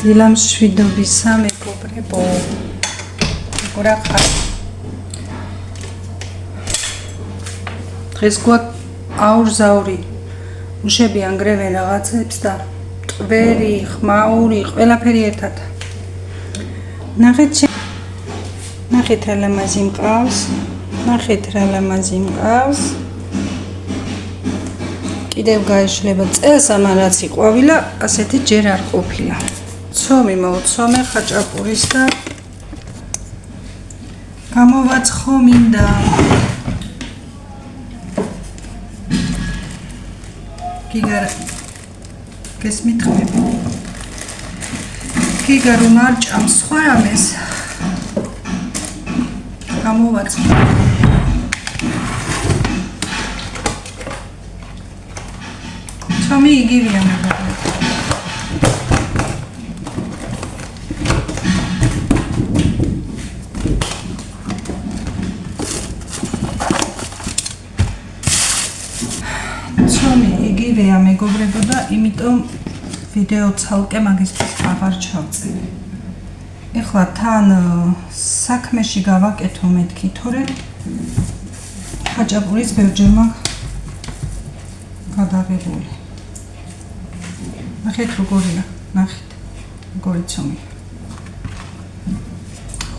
დილამ შვიდობისა მეგობრებო. გორა ხარ. დღეს გვაქვს აურზაური. უშები ანგრევენ რაღაცებს და ტვერი, ხმაური, ყველაფერი ერთად. ნახეთ რა ლამაზი მყავს. ნახეთ რა ლამაზი მყავს. კიდევ გაეშლება წელს ამან რაც იყვავილა, ასეთი ჯერ არ ყოფილა. ცომი მოვცომე ხაჭაპურის და გამოვაცხო მინდა. გიგარა გესმით ხმები. გიგარო მარჭამს სხვა რამეს. გამოვაცხო. ცომი იგივეა მეგობრებო. იგივეა მეგობრებო და იმიტომ ვიდეო ცალკე მაგისთვის აღარ ჩავწერ. ეხლა თან საქმეში გავაკეთო მეთქი, თორემ ხაჭაპურის ბევრჯერ მაქვს გადაღებული. ნახეთ როგორია, ნახეთ როგორი ცომი.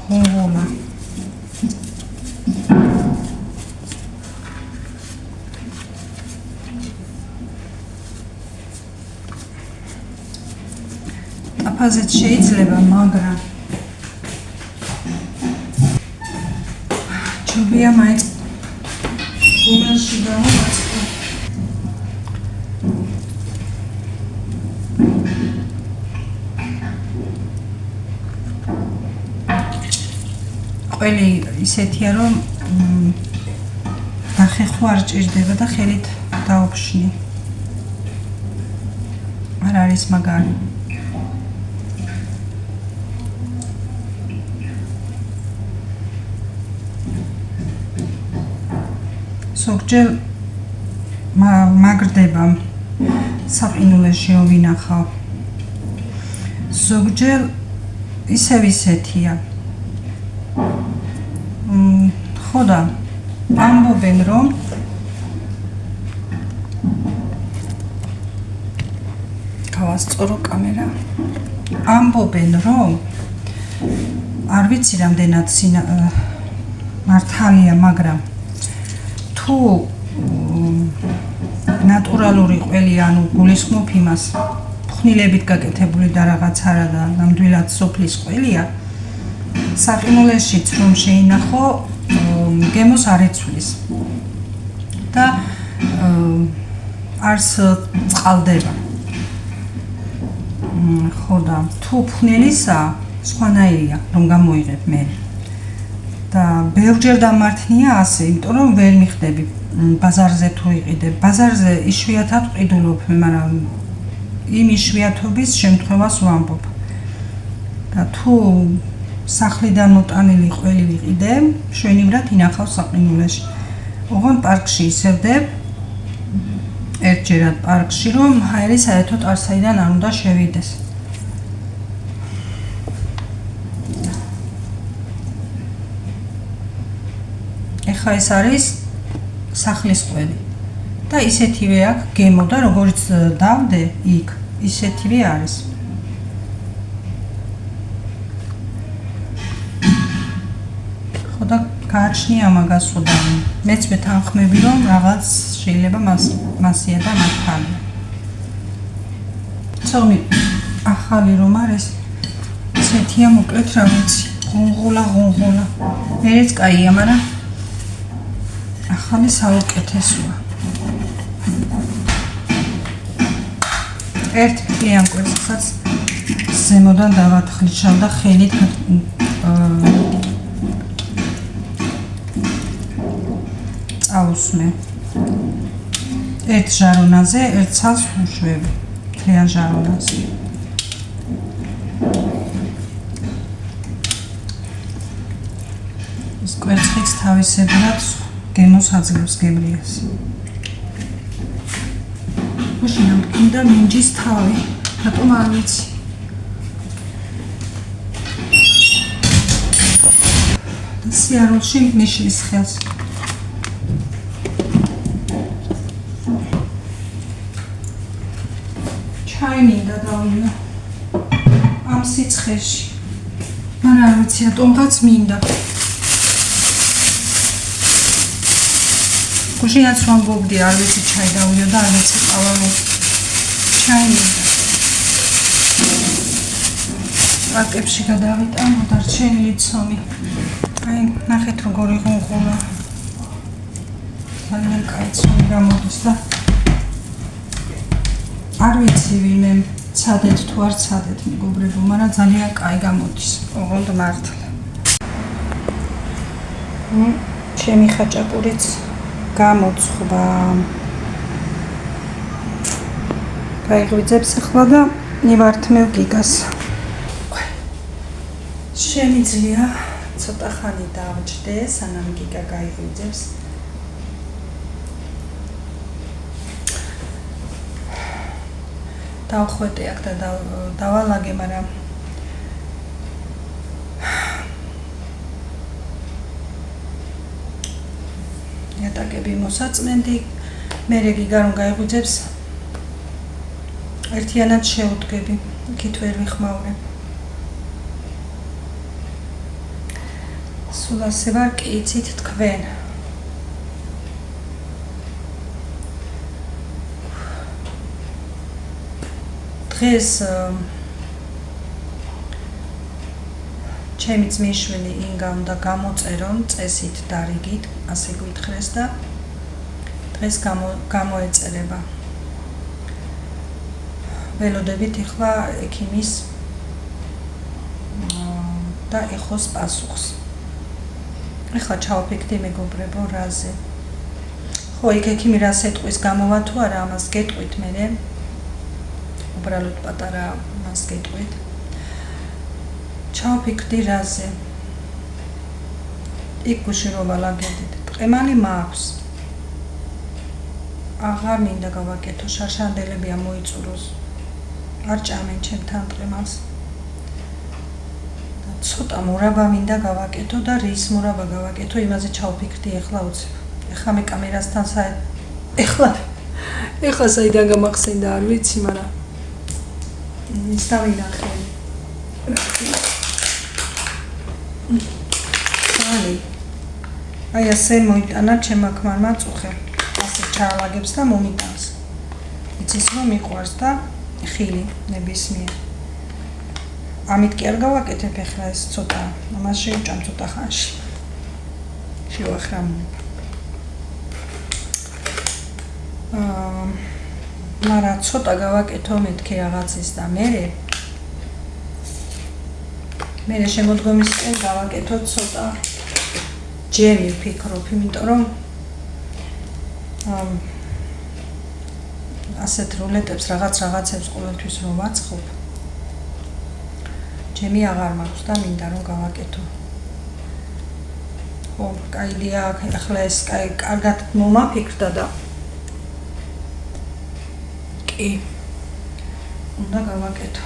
ხონღოლა. აფაზეც შეიძლება, მაგრამ ჯობია მაინც გუმელში დავაწყო. ყველი ისეთია, რომ დახეხვა არ ჭირდება და ხელით დაუფშნი. არ არის მაგარი. ზოგჯერ მაგრდება საყინულეშიო ვინახავ. ზოგჯერ ისევ ისეთია. ხოდა ამბობენ რომ გავასწორო კამერა. ამბობენ რომ არ ვიცი რამდენად მართალია, მაგრამ თუ ნატურალური ყველი, ანუ გულისხმობ იმას, ფხვნილებით გაკეთებული და რაღაც არა და ნამდვილად სოფლის ყველია, საყინულეშიც რომ შეინახო, გემოს არ იცვლის და არც წყალდება. ხოდა თუ ფხვნილისა სხვანაირია რომ გამოიღებ მე. და ბევრჯერ დამართნია ასე, იმიტომ რომ ვერ მიხდები ბაზარზე თუ იყიდებ. ბაზარზე იშვიათად ყიდულობ, მაგრამ იმ იშვიათობის შემთხვევას ვამბობ. და თუ სახლიდან მოტანილი ყველი ვიყიდე, შვენივრად ინახავ საყინულეში. ოღონდ პარკში ისევდებ, ერთჯერად პარკში, რომ ჰაერი საერთოდ არსაიდან არ უნდა შევიდეს. ეხლა ეს არის სახლის ყველი და ისეთივე აქვს გემო და როგორც დავდე იქ, ისეთივე არის. ხოდა გააჩნია მაგას ხოდა მეც მეთანხმები რომ რაღაც შეიძლება მასია და მართალია. ცომი ახალი რომ არის, ისეთია მოკლედ რა ვიცი, ღონღოლა. მერეც კაია, მაგრამ ახალი საუკეთესოა. ერთ ფლიან კვერცხსაც ზემოდან დავათხლიჩავ და ხელით წავუსმე. ერთ ჟარონაზე, ერთ ცალს ვუშვები. ფლიან ჟარონაზე. ეს კვერცხიც თავისებურად გემოს აძლევს გემრიას. მაშინ ამ კიდე მინჯის თავი, რატომ არ ვიცი. სიარულში ნიშნის ხელს. ჩაი მინდა დავინო ამ სიცხეში. მან არ ვიცი ატომღაც მინდა. გუშინაც რომ ვობდი არ ვიცი ჩაი დავინო და არ ვიცი ყავა ჩაი მინდა. აკებში გადავიტანო და რჩენი იცომი. აი ნახეთ როგორი ღუნღულა. ძალიან კაი ცომი გამოდის და არ ვიცი ვინმე ცადეთ თუ არ ცადეთ მეგობრებო, მაგრამ ძალიან კაი გამოდის. ოღონდ მართლა. ჩემი ხაჭაპურიც გამოცხვა. გაიღვიძებს ახლა და ნივართმევ გიგას. შემიძლია ცოტა ხანი დავჯდე, სანამ გიგა გაიღვიძებს. დავხვეტე აქ და დავალაგე, მაგრამ ეტაკები მოსაწმენდი, მერე გიგა რომ გაიღვიძებს, ერთიანად შევდგები, იქით ვერ ვიხმაურებ. სულ ასე ვარ კი იცით თქვენ. დღეს ჩემი ძმისშვილი ინგა უნდა გამოწერონ წესით და რიგით, ასე გვითხრეს და დღეს გამოეწერება. ველოდებით ახლა ექიმის და ეხოს პასუხს. ახლა ჩავაფიქრდი მეგობრებო რაზე. ხო, იქ ექიმი რას ეტყვის, გამოვა თუ არა, ამას გეტყვით მერე. უბრალოდ პატარა მას გეტყვით. ჩავაფიქრდი რაზე. იქ გუშინ რომ ვალაგებდით, ტყემალი მაქვს. აღარ მინდა გავაკეთო, შარშანდელები ამოიწუროს. არ ჭამენ ჩემთან ტყემალს. ცოტა მურაბა მინდა გავაკეთო და რის მურაბა გავაკეთო, იმაზე ჩავფიქრდი ახლა უცებ. ახლა მე კამერასთან ახლა საიდან გამახსენდა არ ვიცი, მაგრამ ის დავინახე. აი ასე მოიტანა ჩემმა ქმარმა წუხე. ასე ჩაალაგებს და მომიტანს. იცის რომ მიყვარს და ხილი ნებისმიერ. ამით კი არ გავაკეთებ ახლა ეს ცოტა, ამას შევჭამ ცოტა ხანში. შევახრამებ. მაგრამ ცოტა გავაკეთო მეთქი რაღაცის და მერე შემოდგომისკენ გავაკეთო ცოტა ჯემი ვფიქრობ, იმიტომ რომ ასეთ რულეტებს რაღაცებს ყოველთვის რომ ვაწყობ. ჯემი აღარ მაქვს და მინდა რომ გავაკეთო. ხო, კაიდია, ახლა ეს კარგად მომაფიქრდა და კი უნდა გავაკეთო.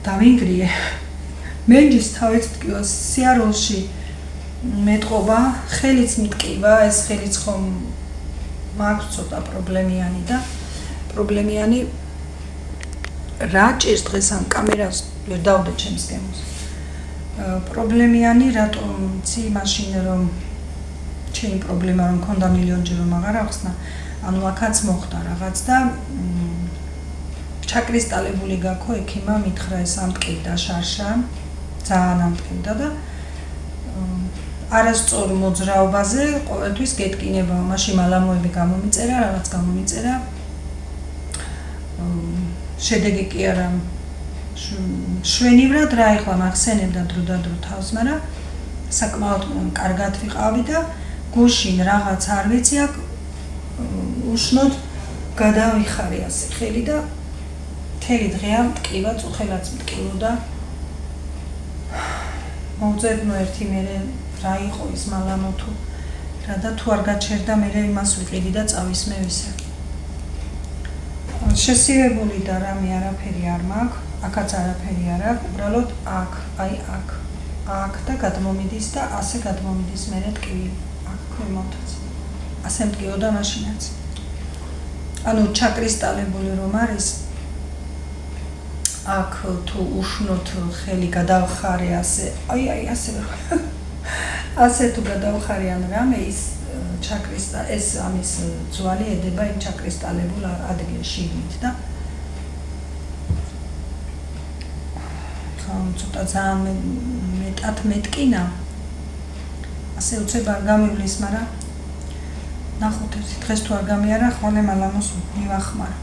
დავინგრიე. მენჯის თავით ტკივა სიარულში მეტყობა, ხელიც მიტკივა, ეს ხელიც ხომ მაქვს ცოტა პრობლემიანი რა ჭირს დღეს ამ კამერას ვერ დავდე ჩემს გემოს. პრობლემიანი რატომ ცი მაშინ რომ ჩემი პრობლემა რომ მქონდა მილიონჯერ რომ აღარ ახსნა, ანუ აქაც მოხდა რაღაც და ჩაკრისტალებული გაქო ექიმა მითხრა ეს ამტკივდა შარშა, ძალიან ამტკივდა და არასწორ მოძრაობაზე ყოველთვის გეტკინება, მაშინ მალამოები გამომიწერა, რაღაც გამომიწერა. შედეგი კი არა შვენივრად რა ეხლა მახსენებდა დრო და დრო თავს, მაგრამ საკმაოდ კარგად ვიყავი და გუშინ რაღაც არ ვიცი აქ უშნოდ გადავიხარე ასე ხელი და მთელი დღეა მტკივა, წუხელაც მტკივოდა. მოვწერნო ერთი მერე რა იყო ის მალამო თუ რა და თუ არ გაჩერდა მერე იმას ვიყიდი და წავისმე ვისე. შესიებული და რამე არაფერი არ მაქვს. აქაც არაფერი არ აქვს, უბრალოდ აქ, აი აქ და გადმომიდის და ასე გადმომიდის მერე ტკივილი, აქ ქვემოთაც. ასე მტკიოდა მაშინაც. ანუ ჩაკრისტალებული რომ არის, აქ თუ უშნოთ ხელი გადავხარე ასე, აი ასე თუ გადავხარე ან რამე ის ეს ამის ძვალი ედება იმ ჩაკრისტალებულ ადგილში და ცოტა ძალიან მეტად მეტკინა ასე უცებ არ გამივლის, მაგრამ ნახოთ ერთი დღეს თუ არ გამიარა, ხოლმე მალამოს მივახმარ.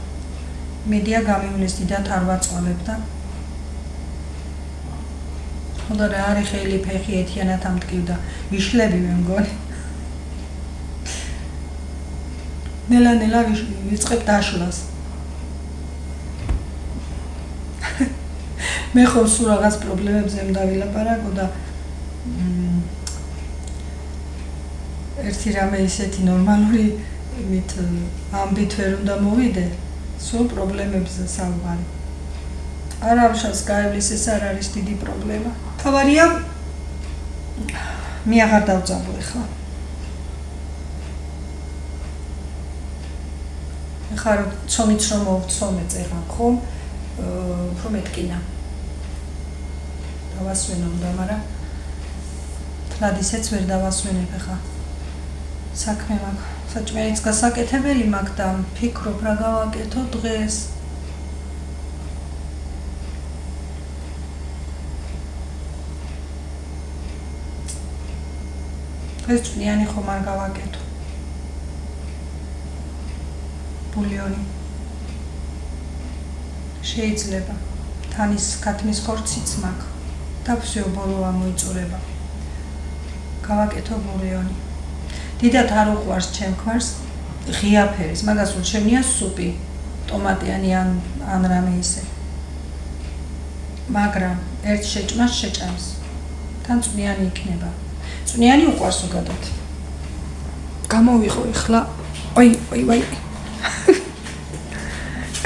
მედია გამივლის დიდად არ ვაწვალებ და ხოდა რა არის ხელი ფეხი ეთიანად ამტკივდა, ვიშლები მე მგონი. ნელა ვიწყებ დაშლას. მე ხომ სულ რაღაც პრობლემებზე მდავილაპარაკო და ერთი რამე ისეთი ნორმალური იმით ამბით ვერ უნდა მოვიდე, სულ პრობლემებზე საუბარი. არავშას გაივლის, ეს არ არის დიდი პრობლემა. თავარია მე აღარ დავძაბო ახლა. ახლა ცომიც რომ მოვცომე წერა ხომ, უფრო მეტკინა. დავასვენო და მაგრამ თლად ისეც ვერ დავასვენებ ახლა. საქმე მაქვს, საჭმელიც გასაკეთებელი მაქვს და ფიქრობ რა გავაკეთო დღეს. დღეს წვნიანი ხომ არ გავაკეთო. ბულიონი. შეიძლება თანის ქათმის ხორციც მაქვს და всё ბოლო ამოიწურება. გავაკეთო ბულიონი. დიდად არ უყვარს ჩემ ღია ფერის, მაგას ურჩევნია სუპი, ტომატიანი ან რამე ისე. მაგრამ ერთ შეჭმას შეჭამს. თან წვნიანი იქნება. წვნიანი უყვარს ზოგადად. გამოვიღო ეხლა. ой.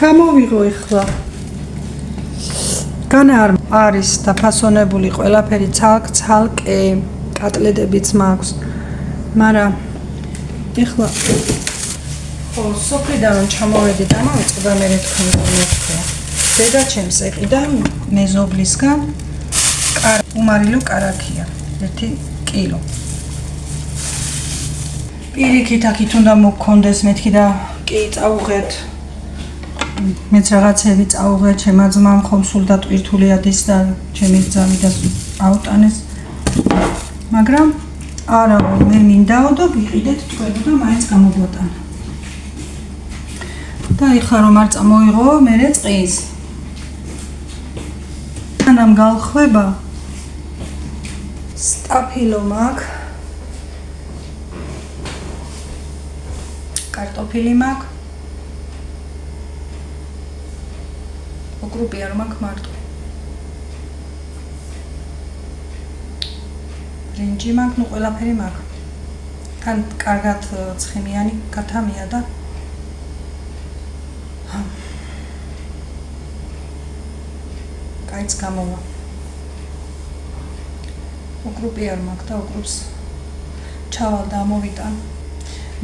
გამოვიღო ეხლა. განა არ არის დაფასონებული ყველაფერი ცალკე, კატლეტებიც მაქვს. მაგრამ ეხლა ხო სოფლიდან რომ ჩამოვედი და მოვიწყდა მე თქვენ მეთქვა. დედა ჩემს ეყიდა მეზობლისგან უმარილო კარაქია 1 კილო. პირიქით აქით უნდა მოგქონდეს მეთქი და კი წაუღეთ. მეც რაღაცები წაუღეთ, ჩემმა ძმამ ხომ სულ დატვირთული ადის და ჩემი ძამი და აუტანეს. მაგრამ არა, მე მინდაო და ვიყიდეთ თქვენო და მაინც გამოგვატანა. და ეხლა რომ არ წამოიღო, მერე წყის. ანამ გავხვება სტაფილო მაქვს. კარტოფილი მაქვს. ოკრუპი არ მაქვს მარტო. ბრინჯი მაქვს, ნუ ყველაფერი მაქვს. თან კარგად ცხიმიანი კათამია და კაიც გამოვა. ოკრუპი არ მაქვს და ოკრუპს ჩავალ და ამოვიტან.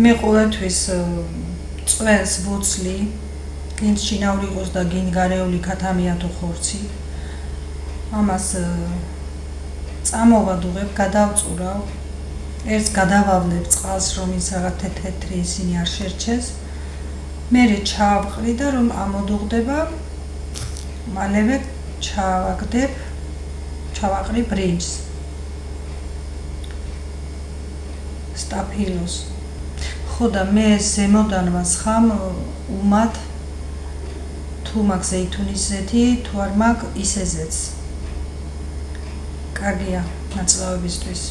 მე ყოველთვის წვენს ვუცლი, გინდ შინაური იყოს და გინდ გარეული ქათამია თუ ხორცი. ამას წამოვადუღებ, გადავწურავ. ერთს გადავავლებ წყალს, რომ ის რაღაც თეთრი ისინი არ შერჩეს. მერე ჩავყრი და რომ ამოდუღდება, მალევე ჩავაყრი ბრინჯს. სტაფილოს. ხო და მე ზემოდან ვასხამ უმად თუ მაქვს ზეითუნის ზეთი, თუ არ მაქვს ისეზეც. კარგია ნაწლავებისთვის.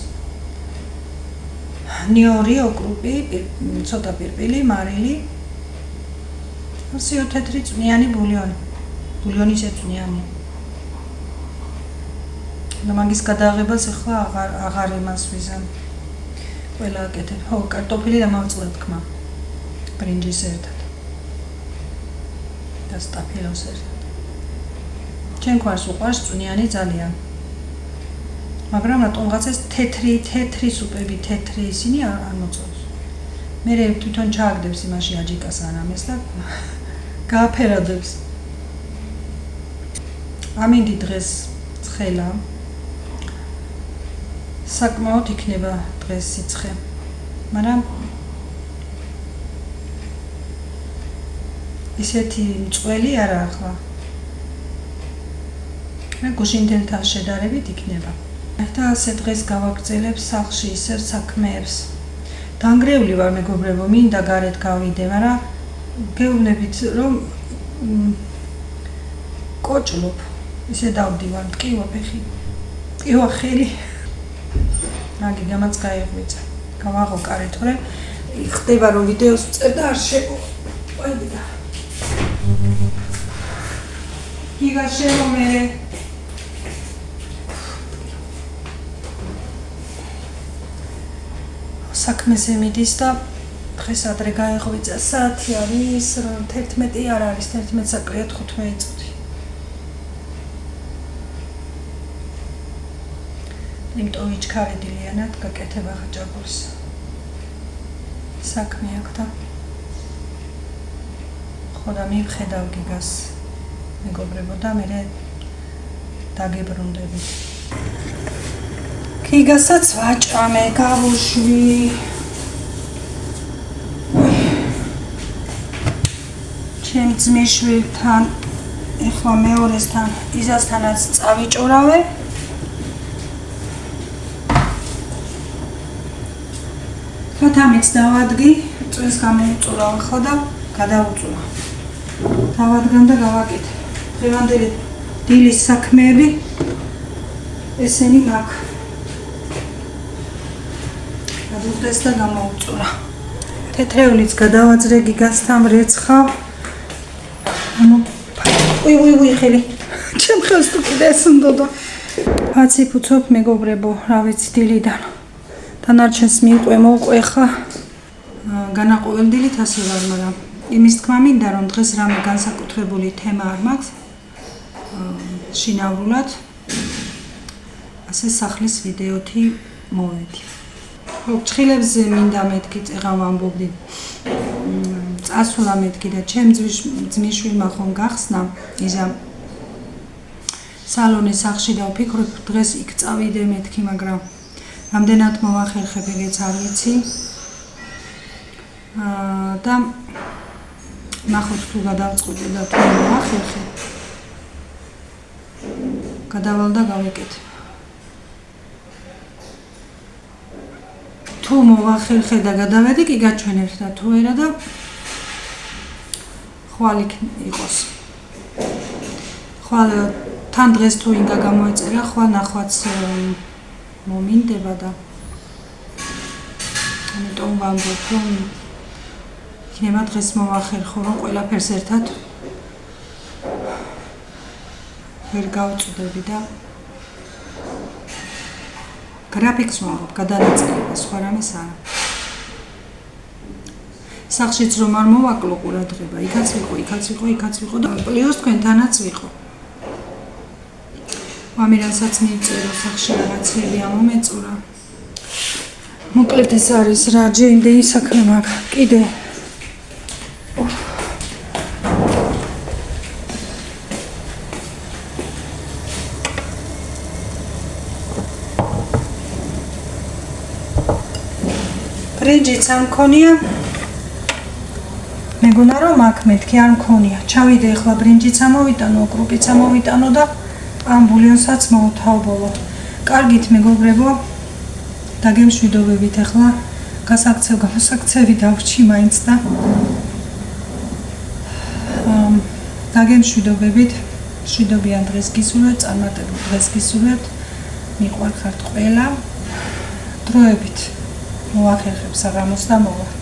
ნიორი, ოკრუპი, ცოტა პირპილი, მარილი. ასეო თეთრი წვნიანი ბულიონი. ბულიონი შეწვნიანი. და მაგის გადაღებას ახლა აღარ იმას ვიზამ. ყველა აკეთებ. ხო, კარტოფილი დამავწლებ თქმა. ბრინჯის ერთად. და სტაფილოს ერთად. ჩემ გვარს უყვარს წვნიანი ძალიან. მაგრამ რატომღაც ეს თეთრი სუპები, თეთრი ისინი არ მოწონს. მე თვითონ ჩააგდებს იმაში აჯიკას არამეს და გააფერადებს. ამინდი დღეს ცხელა. საკმაოდ იქნება დღეს სიცხე. მაგრამ ისეთი მწველი არა ახლა. მე გუშინდელთან შედარებით იქნება. და ასე დღეს გავაგრძელებ სახლში ისევ საქმეებს. დანგრეული ვარ მეგობრებო, მინდა გარეთ გავიდე, მაგრამ გეუბნებით რომ კოჭლობ. ისე დავდივარ, მტკივა ფეხი. მტკივა ხელი. მაგი გამაც გაიღვიძა. გავაღო კარი, თორე ხდება რომ ვიდეოს წერ და არ შეგვიდა. იგაშეო მე საქმეზე მიდის და დღეს ადრე გაიღვიძა. საათი არის რომ 11 არ არის, 11 საკლია 15 წუთი. იმიტომ ვიჩქარედილიანად გაკეთება ხაჭაპურს. საქმე აქვს და ხოდა მივხედავ გიგას მეგობრებო და მე დაგებრუნდებით. გიგასაც ვაჭამე, გავუშვი. ჩემ ძმისშვილთან, ეხლა მეორესთან, იზასთანაც წავიჭურავე. ხათამიც დავადგი, წვენს გამოვუწურავ ახლა და გადავუწურავ. დავადგან და გავაკეთე. დღევანდელი დილის საქმეები ესენი მაქვს. გადავდეს და გამოვუწურა. თეთრეულიც გადავაძრე გიგასთან რეცხავ. ანუ უი ხელი. ჩემ ხელს თუ კიდე ეს უნდოდა. ფაცი ფუცობ მეგობრებო, რა ვიცი დილიდან. დანარჩენს მიყვე მოვყვე ხა. განაყოველდილით ასე ვარ, მაგრამ იმის თქმა მინდა რომ დღეს რამე განსაკუთრებული თემა არ მაქვს. შინავრულად ასე სახლის ვიდეოთი მოვედი. ჭხილებზე მინდა მეთქი წეღა ვამბობდი. წასულა მეთქი და ჩემ ძმისშვილმა ხომ გახსნა იზა სალონის სახლში და ვფიქრობ დღეს იქ წავიდე მეთქი, მაგრამ რამდენად მოვახერხებ ეგეც არ ვიცი. და ნახოთ თუ გადავწყვიტე და თუ მოვახერხე. გადავალ და გავიკეთე. თუ მოვახერხე და გადავედი კი გაჩვენებთ და თუ არა და ხვალ იყოს. ხვალ თან დღეს თუ ინგა გამოეწერა, ხვალ ნახვაც მომინდება და ამიტომ ვამბობ რომ იქნება დღეს მოვახერხო რომ ყველაფერს ერთად ვერ გავწვდები და გრაფიკს ვამბობ, გადანაწილება, სხვა რამეს არა. სახლშიც რომ არ მოვაკლო ყურადღება, იქაც ვიყო და პლუს თქვენთანაც ვიყო. მამირანსაც მივწერო სახლში რაღაცები ამომეწურა. მოკლედ ეს არის რა, ჯეინდეი საქმე მაქვს. კიდე ბრინჯიც არ მქონია. მეგონა რომ აქ მეთქი არ მქონია. ჩავიდე ახლა ბრინჯიც ამოვიტანო, კრუპიც ამოვიტანო და ამ ბულიონსაც მოვთავბოლო. კარგით მეგობრებო, დაგემშვიდობებით ახლა გასაქცევი დავრჩი მაინც და დაგემშვიდობებით. მშვიდობიან დღეს გისურვებთ, წარმატებულ დღეს გისურვებთ. მიყვარხართ ყველა. დროებით მოვახერხებ საღამოს და მოვა.